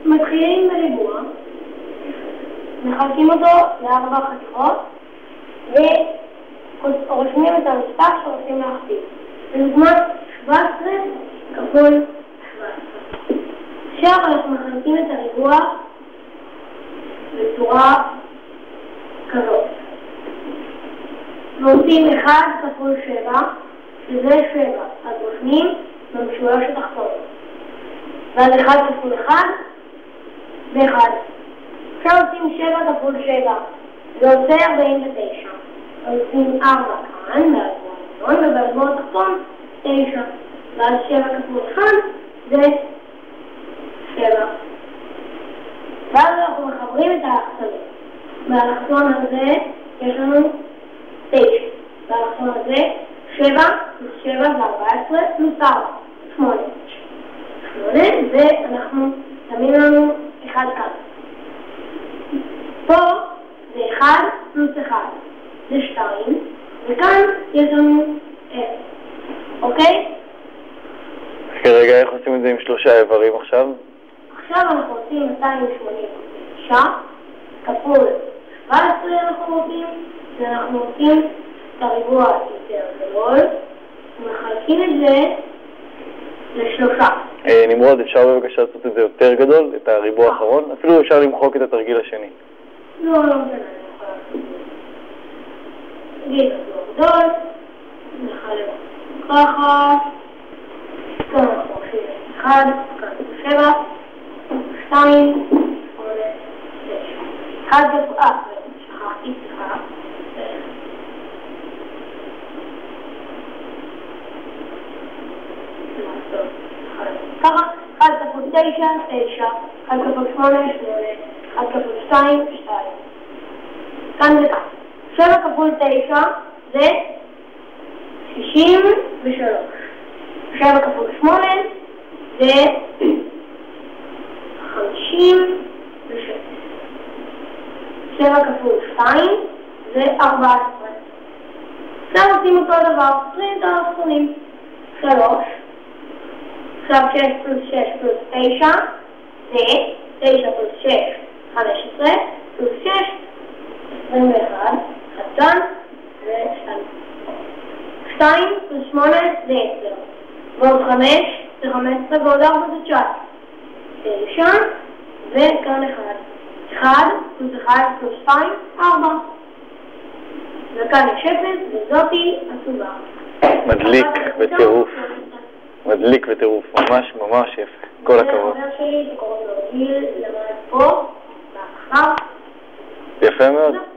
מתחילים בריבוע, מחלקים אותו ל4 חתיכות, ורושמים את המספר שרוצים להכפיל. לדוגמה, 17 כפול 17. עכשיו אנחנו מחלקים את הריבוע בצורה כזאת. ועושים 1 כפול 7, שזה 7. אז רושמים במשולש התחתון. ואז 1 כפול 1 ו1. עכשיו עושים 7 כפול 7. זה עושה 49. אז עושים 4 כאן, בעצמון, ובעצמון התחתון 9. ואז 7 כפול 1 זה 7. ואז אנחנו מחברים את האלכסונים. באלכסון הזה יש לנו 9. באלכסון הזה 7 פלוס 7 זה 14 פלוס 4, 8. ואנחנו שמים לנו 1 כאן. פה זה 1 פלוס 1, זה 2, וכאן יש לנו 0. אוקיי? רגע, איך עושים את זה עם 3 איברים עכשיו? עכשיו אנחנו עושים 289 כפול 17 אנחנו עושים, ואנחנו עושים את הריבוע יותר גדול, ומחלקים את זה ל3. נמרוד, אפשר בבקשה לעשות את זה יותר גדול, את הריבוע האחרון? אפילו אפשר למחוק את התרגיל השני. לא, לא משנה, אני יכול לעשות את זה. תרגיל גדול, נחלק ככה, כאן אנחנו עושים 1, כאן 7, 2, 8, 9. 1 כפול, שכחתי, סליחה. ככה, 1 כפול 9, 9, 1 כפול 8, 8, 1 כפול 2, 2. כאן זה כאן. 7 כפול 9 זה 63. 7 כפול 8 זה 56. 7 כפול 2 זה 14. עכשיו עושים אותו דבר, עושים את האלכסונים. 3. עכשיו 6 פלוס 6 פלוס 9 זה 9 פלוס 6, 15, פלוס 6, 21, חתן ו2. 2 פלוס 8 זה 10, ועוד 5 זה 15, ועוד 4 זה 19. 9, וכאן 1. 1 פלוס 1 פלוס 2, 4. וכאן יש 0, וזאתי הסובה. מדליק וטירוף. מדליק וטירוף, ממש ממש יפה. כל הכבוד. זה החבר שלי, זה קוראים לו גיל, למד פה, מאחר. יפה מאוד.